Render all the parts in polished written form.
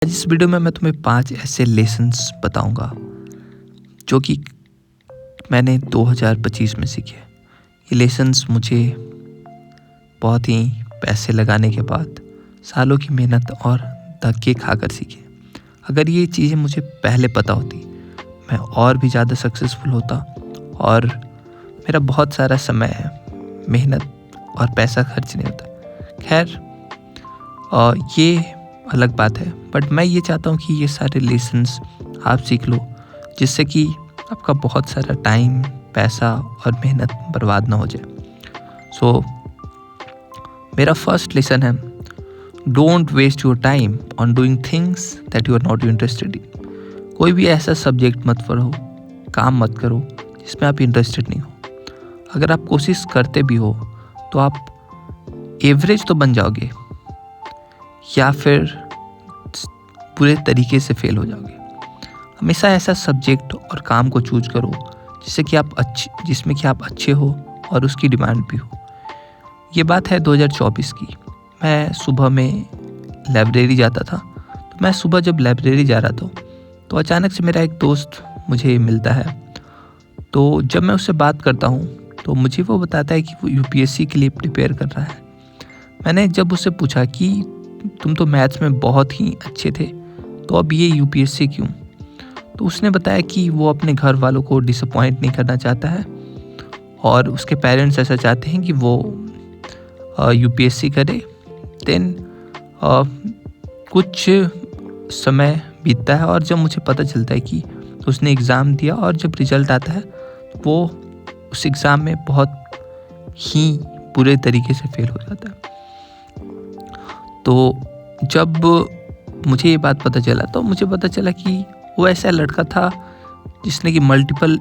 आज इस वीडियो में मैं तुम्हें 5 ऐसे लेसन्स बताऊंगा जो कि मैंने 2025 में सीखे। ये लेसन्स मुझे बहुत ही पैसे लगाने के बाद, सालों की मेहनत और धक्के खाकर सीखे। अगर ये चीज़ें मुझे पहले पता होती, मैं और भी ज़्यादा सक्सेसफुल होता और मेरा बहुत सारा समय, मेहनत और पैसा खर्च नहीं होता। खैर, ये अलग बात है, बट मैं ये चाहता हूँ कि ये सारे लेसन्स आप सीख लो, जिससे कि आपका बहुत सारा टाइम, पैसा और मेहनत बर्बाद ना हो जाए। सो मेरा फर्स्ट लेसन है, don't waste your time on doing things that you are not interested in. कोई भी ऐसा सब्जेक्ट मत पढ़ो, काम मत करो जिसमें आप इंटरेस्टेड नहीं हो। अगर आप कोशिश करते भी हो तो आप एवरेज तो बन जाओगे या फिर पूरे तरीके से फेल हो जाओगे। हमेशा ऐसा सब्जेक्ट और काम को चूज करो जिसमें कि आप अच्छे हो और उसकी डिमांड भी हो। ये बात है 2024 की। मैं सुबह में लाइब्रेरी जाता था, तो मैं सुबह जब लाइब्रेरी जा रहा था तो अचानक से मेरा एक दोस्त मुझे मिलता है। तो जब मैं उससे बात करता हूँ तो मुझे वो बताता है कि वो यूपीएससी के लिए प्रिपेयर कर रहा है। मैंने जब उससे पूछा कि तुम तो मैथ्स में बहुत ही अच्छे थे, तो अब ये यूपीएससी क्यों? तो उसने बताया कि वो अपने घर वालों को डिसअपॉइंट नहीं करना चाहता है और उसके पेरेंट्स ऐसा चाहते हैं कि वो यूपीएससी करे। देन कुछ समय बीतता है और जब मुझे पता चलता है कि उसने एग्ज़ाम दिया और जब रिजल्ट आता है वो उस एग्ज़ाम में बहुत ही बुरे तरीके से फेल हो जाता है। तो जब मुझे ये बात पता चला तो मुझे पता चला कि वो ऐसा लड़का था जिसने कि मल्टीपल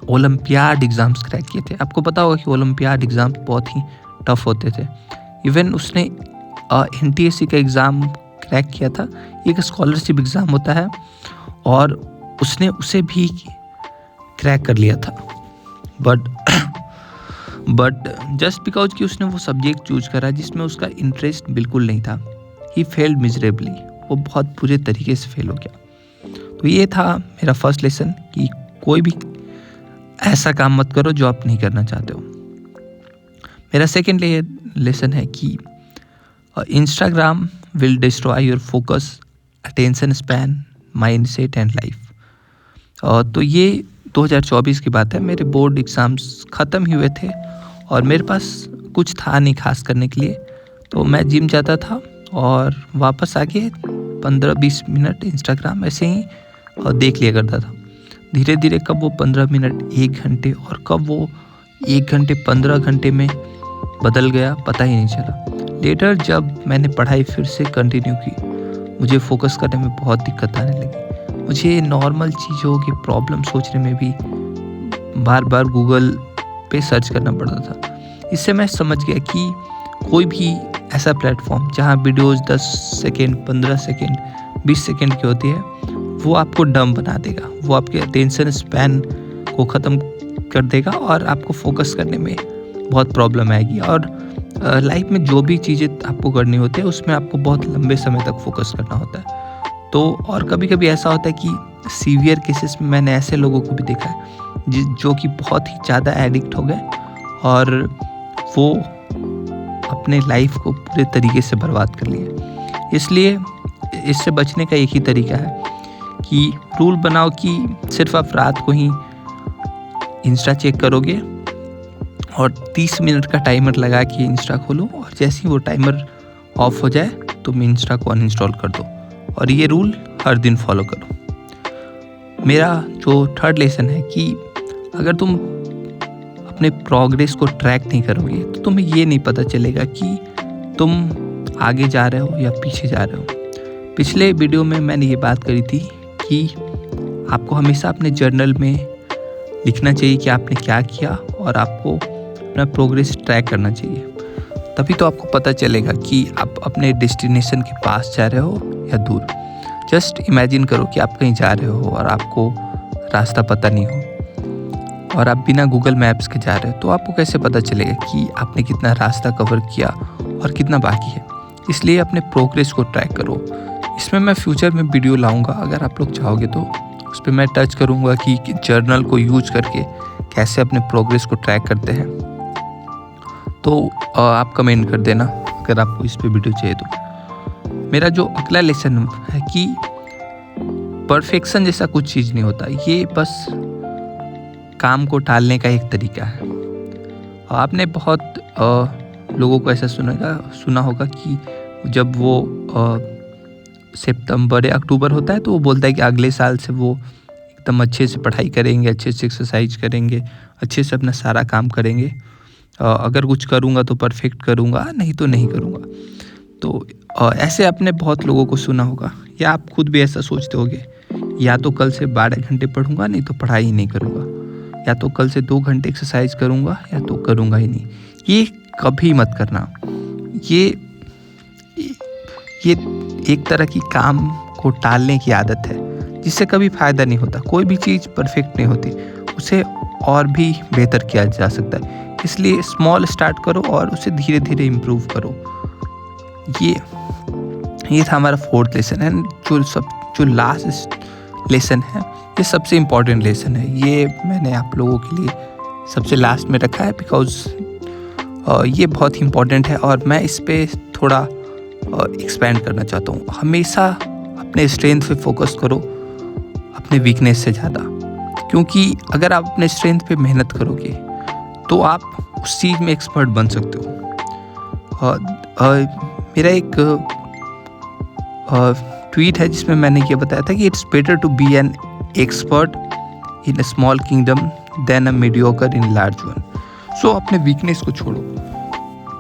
ओलंपियाड एग्ज़ाम्स क्रैक किए थे। आपको पता होगा कि ओलंपियाड एग्ज़ाम बहुत ही टफ होते थे। इवन उसने एनटीएससी का एग्ज़ाम क्रैक किया था। एक स्कॉलरशिप एग्ज़ाम होता है और उसने उसे भी क्रैक कर लिया था। बट जस्ट बिकॉज कि उसने वो सब्जेक्ट चूज करा जिसमें उसका इंटरेस्ट बिल्कुल नहीं था, ही फेल्ड मिजरेबली। वो बहुत बुरे तरीके से फेल हो गया। तो ये था मेरा फर्स्ट लेसन कि कोई भी ऐसा काम मत करो जो आप नहीं करना चाहते हो। मेरा सेकेंड लेसन है कि Instagram will destroy your focus, attention span, mindset and life. तो ये 2024 की बात है। मेरे बोर्ड एग्ज़ाम्स ख़त्म ही हुए थे और मेरे पास कुछ था नहीं खास करने के लिए। तो मैं जिम जाता था और वापस आके 15-20 मिनट इंस्टाग्राम ऐसे ही देख लिया करता था। धीरे धीरे कब वो 15 मिनट 1 घंटे और कब वो 1 घंटे 15 घंटे में बदल गया, पता ही नहीं चला। लेटर जब मैंने पढ़ाई फिर से कंटिन्यू की, मुझे फोकस करने में बहुत दिक्कत आने लगी। मुझे नॉर्मल चीज़ों की प्रॉब्लम सोचने में भी बार बार गूगल पे सर्च करना पड़ता था। इससे मैं समझ गया कि कोई भी ऐसा प्लेटफॉर्म जहाँ वीडियोस 10 सेकेंड, 15 सेकेंड, 20 सेकेंड की होती है, वो आपको डम बना देगा। वो आपके अटेंशन स्पैन को ख़त्म कर देगा और आपको फोकस करने में बहुत प्रॉब्लम आएगी। और लाइफ में जो भी चीज़ें आपको करनी होती है उसमें आपको बहुत लंबे समय तक फोकस करना होता है। तो और कभी कभी ऐसा होता है कि सीवियर केसेस में मैंने ऐसे लोगों को भी देखा है जो कि बहुत ही ज़्यादा एडिक्ट हो गए और वो अपने लाइफ को पूरे तरीके से बर्बाद कर लिए। इसलिए इससे बचने का एक ही तरीका है कि रूल बनाओ कि सिर्फ आप रात को ही इंस्टा चेक करोगे और 30 मिनट का टाइमर लगा के इंस्टा खोलो और जैसे ही वो टाइमर ऑफ हो जाए तुम इंस्टा को अनइंस्टॉल कर दो और ये रूल हर दिन फॉलो करो। मेरा जो थर्ड लेसन है कि अगर तुम अपने प्रोग्रेस को ट्रैक नहीं करोगे तो तुम्हें ये नहीं पता चलेगा कि तुम आगे जा रहे हो या पीछे जा रहे हो। पिछले वीडियो में मैंने ये बात करी थी कि आपको हमेशा अपने जर्नल में लिखना चाहिए कि आपने क्या किया और आपको अपना प्रोग्रेस ट्रैक करना चाहिए। तभी तो आपको पता चलेगा कि आप अपने डेस्टिनेशन के पास जा रहे हो या दूर। जस्ट इमेजिन करो कि आप कहीं जा रहे हो और आपको रास्ता पता नहीं हो और आप बिना गूगल मैप्स के जा रहे हो, तो आपको कैसे पता चलेगा कि आपने कितना रास्ता कवर किया और कितना बाकी है। इसलिए अपने प्रोग्रेस को ट्रैक करो। इसमें मैं फ्यूचर में वीडियो लाऊंगा, अगर आप लोग चाहोगे तो उस पर मैं टच करूंगा कि जर्नल को यूज करके कैसे अपने प्रोग्रेस को ट्रैक करते हैं। तो आप कमेंट कर देना अगर आपको इस पे वीडियो चाहिए तो। मेरा जो अगला लेसन है कि परफेक्शन जैसा कुछ चीज़ नहीं होता, ये बस काम को टालने का एक तरीका है। आपने बहुत लोगों को ऐसा सुना होगा कि जब वो सितंबर या अक्टूबर होता है तो वो बोलता है कि अगले साल से वो एकदम अच्छे से पढ़ाई करेंगे, अच्छे से एक्सरसाइज करेंगे, अच्छे से अपना सारा काम करेंगे। अगर कुछ करूँगा तो परफेक्ट करूँगा, नहीं तो नहीं करूँगा। तो ऐसे आपने बहुत लोगों को सुना होगा, या आप खुद भी ऐसा सोचते होगे, या तो कल से 12 घंटे पढ़ूँगा, नहीं तो पढ़ाई ही नहीं करूँगा, या तो कल से 2 घंटे एक्सरसाइज करूँगा, या तो करूँगा ही नहीं। ये कभी मत करना। ये एक तरह की काम को टालने की आदत है, जिससे कभी फ़ायदा नहीं होता। कोई भी चीज़ परफेक्ट नहीं होती, उसे और भी बेहतर किया जा सकता है। इसलिए स्मॉल स्टार्ट करो और उसे धीरे धीरे इम्प्रूव करो। ये था हमारा 4th लेसन। एंड जो लास्ट लेसन है, ये सबसे इम्पॉर्टेंट लेसन है। ये मैंने आप लोगों के लिए सबसे लास्ट में रखा है बिकॉज ये बहुत ही इम्पॉर्टेंट है और मैं इस पर थोड़ा एक्सपेंड करना चाहता हूँ। हमेशा अपने स्ट्रेंथ पे फोकस करो, अपने वीकनेस से ज़्यादा, क्योंकि अगर आप अपने स्ट्रेंथ पे मेहनत करोगे तो आप उस चीज़ में एक्सपर्ट बन सकते हो। मेरा एक ट्वीट है जिसमें मैंने ये बताया था कि it's better to be an expert in a small kingdom than a mediocre in large one. So अपने वीकनेस को छोड़ो,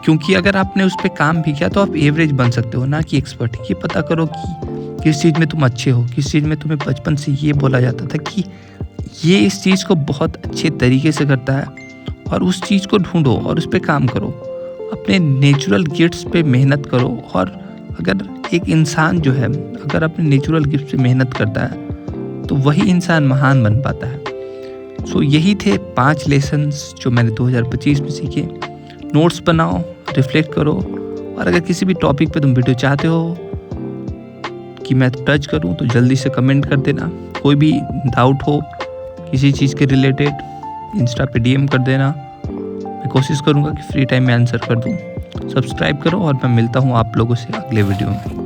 क्योंकि अगर आपने उस पर काम भी किया तो आप एवरेज बन सकते हो, ना कि एक्सपर्ट। ये पता करो कि किस चीज़ में तुम अच्छे हो, किस चीज़ में तुम्हें बचपन से ये बोला जाता था कि ये इस चीज़ को बहुत अच्छे तरीके से करता है, और उस चीज़ को ढूंढो और उस पर काम करो। अपने नेचुरल गिफ्ट्स पे मेहनत करो। और अगर एक इंसान जो है अगर अपने नेचुरल गिफ्ट पे मेहनत करता है तो वही इंसान महान बन पाता है। सो यही थे 5 लेसन्स जो मैंने 2025 में सीखे। नोट्स बनाओ, रिफ्लेक्ट करो, और अगर किसी भी टॉपिक पे तुम वीडियो चाहते हो कि मैं टच करूं तो जल्दी से कमेंट कर देना। कोई भी डाउट हो किसी चीज़ के रिलेटेड इंस्टा पे DM कर देना। मैं कोशिश करूंगा कि फ्री टाइम में आंसर कर दूं। सब्सक्राइब करो और मैं मिलता हूं आप लोगों से अगले वीडियो में।